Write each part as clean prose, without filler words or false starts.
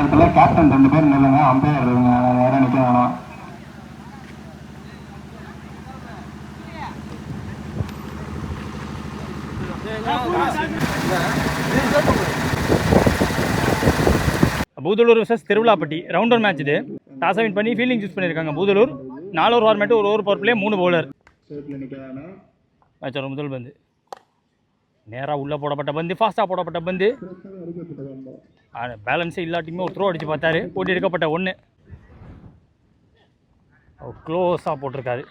இடத்துல கேப்டன் 2 பேர் நில்லுங்க, அம்பையர் யாரும் நிற்க வேணாம். Budalur vs Thiruvizhapatti rounder match. இது டாஸ் வின் பண்ணி ஃபீல்டிங் சூஸ் பண்ணியிருக்காங்க பூதலூர். 4 ஓவர் ஃபார்மேட், ஒரு ஓவர் பவர் பிளே, 3 பவுலர். மேட்சோட முதல் பந்து நேராக உள்ளே போடப்பட்ட பந்து, ஃபாஸ்ட்டாக போடப்பட்ட பந்து. பேலன்ஸே இல்லாட்டியுமே ஒரு த்ரோ அடித்து பார்த்தாரு, போட்டி எடுக்கப்பட்ட 1. க்ளோஸாக போட்டிருக்காரு.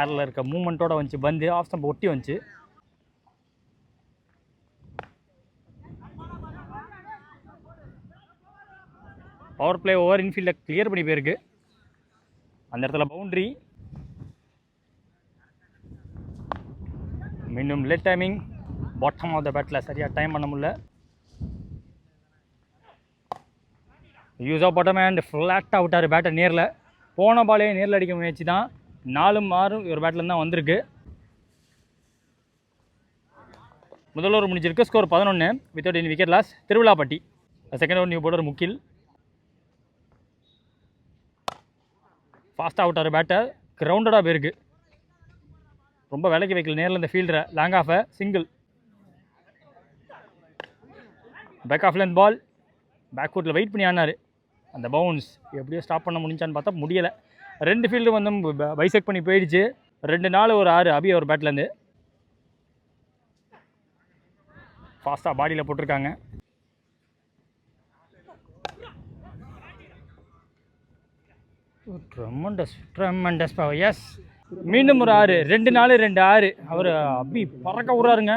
ஏரில் இருக்க மூமெண்ட்டோட வந்துச்சு பந்து, ஆஃப் ஸ்டம்ப் ஒட்டி வந்துச்சு. பவர் பிளே ஓவர், இன்ஃபீல்டை கிளியர் பண்ணி போயிருக்கு. அந்த இடத்துல பவுண்ட்ரி. மீண்டும் late timing, bottom of the பேட்டில் சரியாக டைம் பண்ண முடியல. யூஸ் ஆஃப் பாட்டம் அண்ட் ஃப்ளாட்டாக விட்டார் பேட்டை. நேரில் போன பாலே நேரில் அடிக்க முயற்சி தான். 4-6 ஒரு பேட்டில் தான் வந்திருக்கு. முதல் ஓவர் முடிஞ்சிருக்கு. Score 11 without any wicket loss. Thiruvizhapatti. Second over new bowler Mugil. ஃபாஸ்ட்டாக விட்டார் பேட்டை, கிரவுண்டடாக போயிருக்கு. ரொம்ப விலைக்கு வைக்கல நேரில் இந்த ஃபீல்டரை. லாங் ஆஃபை single. Back off length ball. பேக்வுட்டில் வெயிட் பண்ணி ஆனார். அந்த பவுன்ஸ் எப்படியோ ஸ்டாப் பண்ண முடிஞ்சான்னு பார்த்தா முடியலை. 2 ஃபீல்டு வந்து பைசெக் பண்ணி போயிடுச்சு. 2-4 ஒரு 6 அபி ஒரு பேட்லேருந்து. ஃபாஸ்ட்டாக பாடியில் போட்டிருக்காங்க. Tremendous power. எஸ், மீண்டும் ஒரு 6. 2-4 2-6. அவர் அபி பறக்க விட்றாருங்க.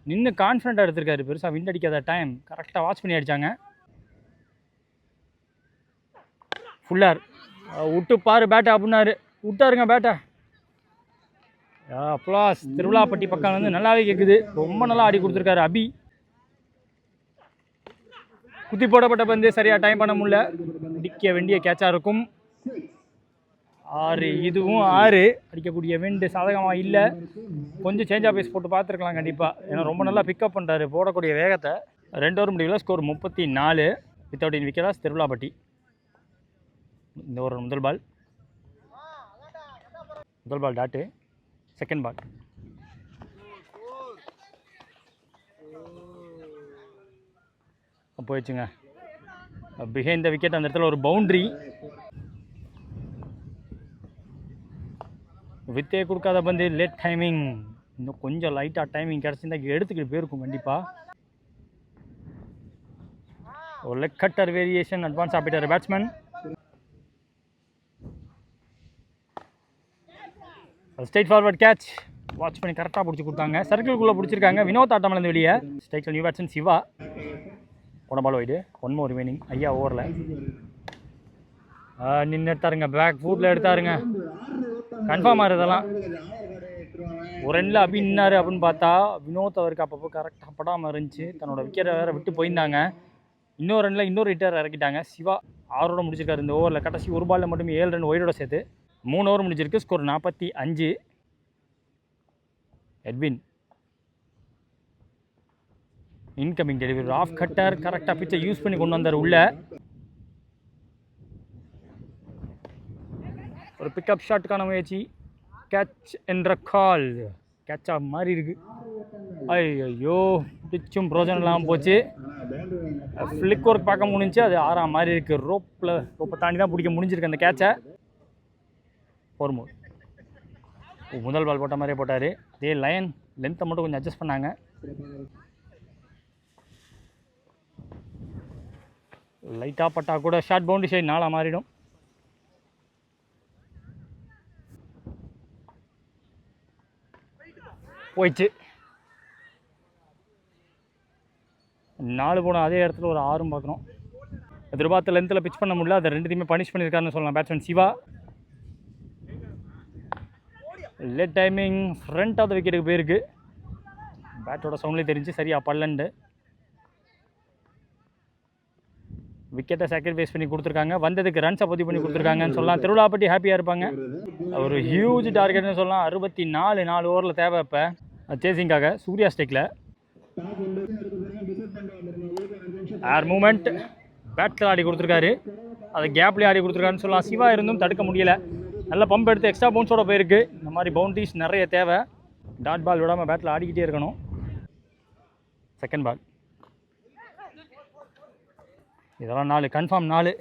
நின்று கான்ஃபிடண்ட்டாக எடுத்திருக்காரு. பெருசாக விண்ட் அடிக்காத டைம் கரெக்டாக வாட்ச் பண்ணி அடித்தாங்க. ஃபுல்லார் விட்டு பாரு பேட்டை அப்படின்னாரு. விட்டாருங்க பேட்டை. அப்ளாஸ். திருவிழாப்பட்டி பக்கம் வந்து நல்லாவே கேட்குது. ரொம்ப நல்லா ஆடி கொடுத்துருக்காரு அபி. குத்தி போடப்பட்ட பந்து சரியாக டைம் பண்ண முடியல. அடிக்க வேண்டிய கேட்சாக இருக்கும். 6. இதுவும் 6. அடிக்கக்கூடிய விண்டு சாதகமாக இல்லை. கொஞ்சம் சேஞ்ச் ஆஃப் பேஸ் போட்டு பார்த்துருக்கலாம் கண்டிப்பாக. ஏன்னா ரொம்ப நல்லா பிக்கப் பண்ணுறாரு போடக்கூடிய வேகத்தை. 2 ஓவர் முடிவில் ஸ்கோர் 34 வித்தவுட் இன் விக்கெட் லாஸ். திருவிழாப்பட்டி. இந்த ஒரு முதல் பால் டாட்டு. செகண்ட் பால் போயிடுச்சுங்க. Behind the wicket. அந்த இடத்துல ஒரு பவுண்ட்ரி. வித்தே கொடுக்காத பந்து. Late timing. இன்னும் கொஞ்சம் லைட்டாக டைமிங் கிடச்சிருந்தா எடுத்துக்கிட்டு போயிருக்கும் கண்டிப்பாக. ஒரு லெக் கட்டர் வேரியேஷன். அட்வான்ஸ் ஆகிட்டார் batsman. Straight forward catch. Watch பண்ணி கரெக்டாக பிடிச்சி கொடுத்தாங்க. சர்க்கிள்குள்ளே பிடிச்சிருக்காங்க. வினோத் ஆட்டமிலேருந்து வெளியே. ஸ்ட்ரைக்கில் நியூ பேட்ஸ்மேன் சிவா. போன பால் வைடு. 1 more remaining. ஐயா ஓவரில் நின்று எடுத்தாருங்க. பேக் ஃபுட்டில் எடுத்தாருங்க. கன்ஃபார்ம் ஆகுறதெல்லாம். ஒரு ரெண்டில் அபி நின்னார் அப்படின்னு பார்த்தா வினோத் அவருக்கு அப்பப்போ கரெக்டாக படாமல் இருந்துச்சு. தன்னோட விக்கெட்டை வேறு விட்டு போயிருந்தாங்க. இன்னொரு ரனில் இன்னொரு ஹிட்டர் இறக்கிட்டாங்க. சிவா 6 முடிச்சிருக்காரு இந்த ஓவரில். கடைசி ஒரு பாலில் மட்டும் 7 ரன் ஒய்டோட சேர்த்து. 3 ஓவர் முடிஞ்சிருக்கு. Score 45. Edwin. Incoming delivery. Of cutter. கரெக்டாக பிச்சை யூஸ் பண்ணி கொண்டு வந்தார் உள்ள. ஒரு பிக்கப் ஷாட்டுக்கான முயற்சி. கேட்ச் என்ற கால். கேட்சாக மாறி இருக்கு. ஐயோ, பிச்சும் பிரோஜனம் இல்லாமல் போச்சு. ஃப்ளிக் ஒர்க் பார்க்க முடிஞ்சு. அது 6 மாறி இருக்குது. ரோப்பை தாண்டி தான் பிடிக்க முடிஞ்சிருக்கு அந்த கேட்சை. 4 more. முதல் பால் போட்ட மாதிரியே போட்டார். அதே லைன் லென்த்தை மட்டும் கொஞ்சம் அட்ஜஸ்ட் பண்ணாங்க. லைட்டாக பட்டா கூட ஷார்ட் பவுண்டரி சைடு 4 மாறிடும். போயிடுச்சு. 4 போன அதே இடத்துல ஒரு 6 பார்க்குறோம். எதிர்பார்த்த லென்த்தில் பிச் பண்ண முடியல. அதை 2த்தையுமே பனிஷ் பண்ணியிருக்காருன்னு சொல்லலாம் batsman Siva. Late timing. Front off the விக்கெட்டுக்கு போயிருக்கு. பேட்டோட சவுண்ட்லேயே தெரிஞ்சு சரியாக பல்லண்டு. விக்கெட்டை சாக்ரிஃபைஸ் பண்ணி கொடுத்துருக்காங்க. வந்ததுக்கு ரன்ஸை பதிவு பண்ணி கொடுத்துருக்காங்கன்னு சொல்லலாம். திருவிழாப்பட்டி ஹாப்பியாக இருப்பாங்க. ஒரு ஹியூஜ் டார்கெட்னு சொல்லலாம். 64 4 ஓவரில் தேவை. இப்போ சேசிங்காக சூர்யா ஸ்டேக்கில் ஏர் மூமெண்ட். பேட்டில் ஆடி கொடுத்துருக்காரு, அதை கேப்லேயே ஆடி கொடுத்துருக்காருன்னு சொல்லலாம். சிவா இருந்தும் தடுக்க முடியலை. நல்ல பம்ப் எடுத்து எக்ஸ்ட்ரா பவுன்ஸோட போயிருக்கு. இந்த மாதிரி பவுண்டரிஸ் நிறைய தேவை. டாட் பால் விடாமல் பேட்டில் ஆடிக்கிட்டே இருக்கணும். செகண்ட் பால், இதெல்லாம் 4 கன்ஃபார்ம் 4.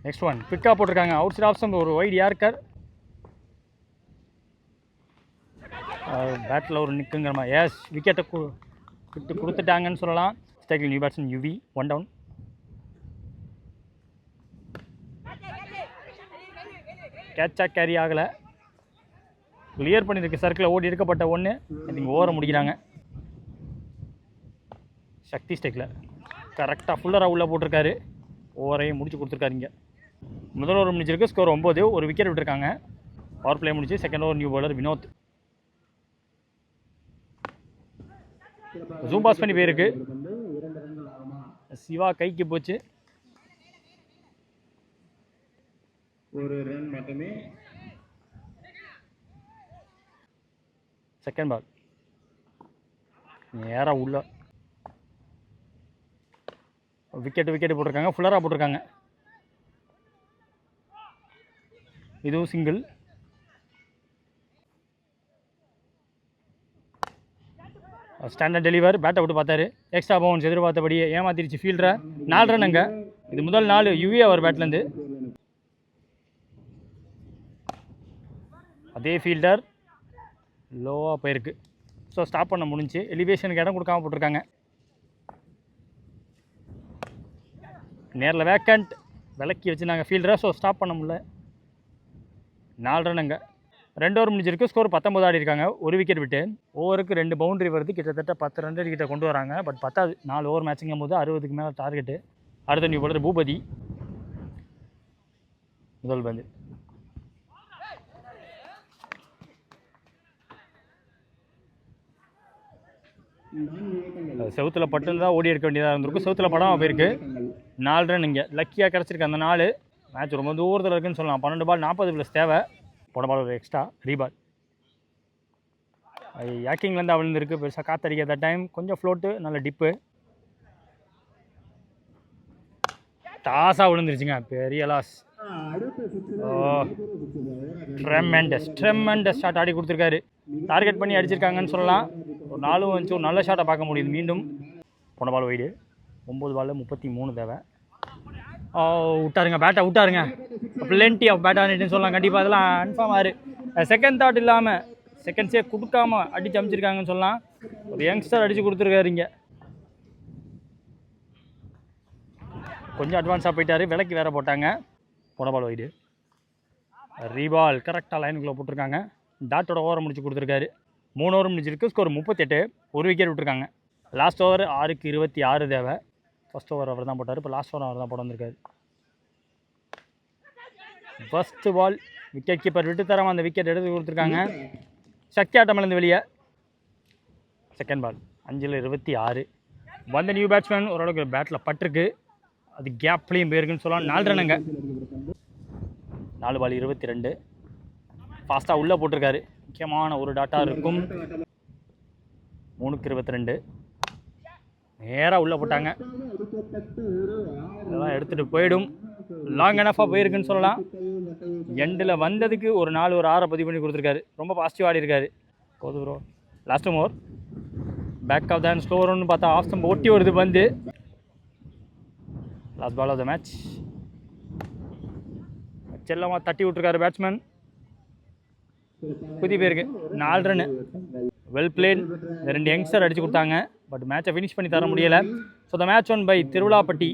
நெக்ஸ்ட் ஒன் பிக்காக போட்டிருக்காங்க. அவுட் சைட் ஆப்ஷன் ஒரு வைட் யார்கர். பேட்டில் ஒரு நிற்குங்கிற மாதிரி. எஸ், விக்கெட்டை விட்டு கொடுத்துட்டாங்கன்னு சொல்லலாம். ஸ்ட்ரைக்கில் நியூ பேட்ஸ்மேன் யுவி 1 டவுன். கேட்சாக கேரி ஆகலை. கிளியர் பண்ணியிருக்கு. சர்க்கிளில் ஓடி எடுக்கப்பட்ட ஒன்று. நீங்கள் ஓவரை முடிக்கிறாங்க. சக்தி ஸ்டெக்கில் கரெக்டாக ஃபுல்லராக உள்ளே போட்டிருக்காரு. ஓவரையும் முடிச்சு கொடுத்துருக்காருங்க. முதல் ஓவர் முடிச்சிருக்கு. ஸ்கோர் 9. ஒரு விக்கெட் விட்டுருக்காங்க. பவர் பிளே முடிச்சு. Second over new bowler Vinod. Zoom pass பண்ணி போயிருக்கு. சிவா கைக்கு போச்சு. ஒரு ரன் மட்டுமே. செகண்ட் பால் நேராக உள்ள விக்கெட்டு போட்டிருக்காங்க. ஃபுல்லராக போட்டிருக்காங்க. இதுவும் சிங்கிள். Standard deliver. பேட்டை விட்டு பார்த்தாரு. எக்ஸ்ட்ரா பவுன்ஸ் எதிர்பார்த்தபடியே ஏமாத்திருச்சு ஃபீல்டரை. 4 ரன் அங்கே. இது முதல் 4 யுவி அவர் பேட்லேருந்து. அதே ஃபீல்டர் லோவாக போயிருக்கு. ஸோ ஸ்டாப் பண்ண முடிஞ்சு. எலிவேஷனுக்கு இடம் கொடுக்காம போட்டிருக்காங்க. நேரில் வேக்கண்ட் விலக்கி வச்சுருந்தாங்க ஃபீல்டரை. ஸோ ஸ்டாப் பண்ண முடியல. 4 ரன் அங்கே. 2 ஓவர் முடிஞ்சிருக்கு. ஸ்கோர் 19 ஆடி இருக்காங்க. ஒரு விக்கெட் விட்டு. ஓவருக்கு 2 பவுண்டரி வருது. கிட்டத்தட்ட 10 ரன் கிட்ட கொண்டு வராங்க. பட் 10 4 ஓவர் மேட்சிங்கும் போது 60க்கு மேலே டார்கெட்டு. அடுத்த நியூ பாலர் பூபதி. முதல் பந்து செவுத்தில் பட்டுன்னு தான் ஓடி எடுக்க வேண்டியதாக இருந்திருக்கும். செவுத்தில் படாமல் போயிருக்கு. 4 ரன் இங்கே லக்கியாக கிடச்சிருக்கு. அந்த 4 மேட்ச் ரொம்ப தூரத்தில் இருக்குன்னு சொல்லலாம். 12 பால் 40+ தேவை. போன பால் ஒரு எக்ஸ்ட்ரா ரீபால். யாக்கிங்லேருந்து விழுந்திருக்கு. பெருசாக காற்றடிக்காத டைம். கொஞ்சம் ஃப்ளோட்டு, நல்ல டிப்பு. டாஸாக விழுந்துருச்சுங்க. பெரிய லாஸ். ட்ரெமெண்டஸ் ஷாட் ஆடி கொடுத்துருக்காரு. டார்கெட் பண்ணி அடிச்சிருக்காங்கன்னு சொல்லலாம். ஒரு 4 வச்சு ஒரு நல்ல ஷாட்டை பார்க்க முடியுது. மீண்டும் போன பால் வைடு. 9 பாலில் 33 தேவை. விட்டாருங்க. பேட்டை விட்டாருங்க. பிளென்டி ஆஃப் பேட் ஆனிட்டுன்னு சொல்லலாம். கண்டிப்பாக அதெல்லாம் கன்ஃபார்ம் ஆறு. செகண்ட் தாட் இல்லாமல் செகண்ட்ஸே கொடுக்காம அடிச்சு அமைச்சிருக்காங்கன்னு சொல்லலாம். ஒரு யங்ஸ்டர் அடித்து கொடுத்துருக்காரு. இங்கே கொஞ்சம் அட்வான்ஸாக போயிட்டார். விலைக்கு வேறு போட்டாங்க. போன பால் வைடு. ரீபால் கரெக்டாக லைனுக்குள்ளே போட்டிருக்காங்க. டாட்டோட ஓவரை முடிச்சு கொடுத்துருக்காரு. 3 ஓவர் முடிச்சிருக்கு. ஸ்கோர் 38. ஒரு விக்கெட் விட்டுருக்காங்க. லாஸ்ட் ஓவர் 6க்கு 26 தேவை. ஃபஸ்ட் ஓவர் அவர் தான் போட்டார். இப்போ லாஸ்ட் ஓவர் அவர் தான் போட வந்திருக்காரு. ஃபஸ்ட்டு பால் விக்கெட் கீப்பர் விட்டு தராமல் அந்த விக்கெட் எடுத்து கொடுத்துருக்காங்க. சக்தி ஆட்டமிலேருந்து வெளியே. Second ball 5-26. வந்த நியூ பேட்ஸ்மேன் ஓரளவுக்கு பேட்டில் பட்டிருக்கு. அது கேப்லேயும் போயிருக்குன்னு சொல்லலாம். 4 ரன்னுங்க. 4 பால் 22. ஃபாஸ்ட்டாக உள்ளே போட்டிருக்காரு. முக்கியமான ஒரு டாட்டாக இருக்கும். 3க்கு 22. நேராக உள்ளே போட்டாங்க. இதெல்லாம் எடுத்துகிட்டு போயிடும். லாங் எனஃபாக போயிருக்குன்னு சொல்லலாம். எண்டில் வந்ததுக்கு ஒரு 4 ஒரு 6 பதிவு பண்ணி கொடுத்துருக்காரு. ரொம்ப பாசிட்டிவ் ஆடி இருக்காரு. போதும் bro. Last over back of தான் ஸ்கோர்னு பார்த்தா ஆஃப் ஸ்டம்ப் ஒட்டி வருது பந்து. Last ball of the match. செல்லமாக தட்டி விட்டுருக்காரு பேட்ஸ்மேன். புதிய பேருக்கு 4 ரன்னு. Well plate. 2 யங்ஸ்டர் அடித்து கொடுத்தாங்க. பட் மேட்சை ஃபினிஷ் பண்ணி தர முடியலை. So the match won by திருவிழாப்பட்டி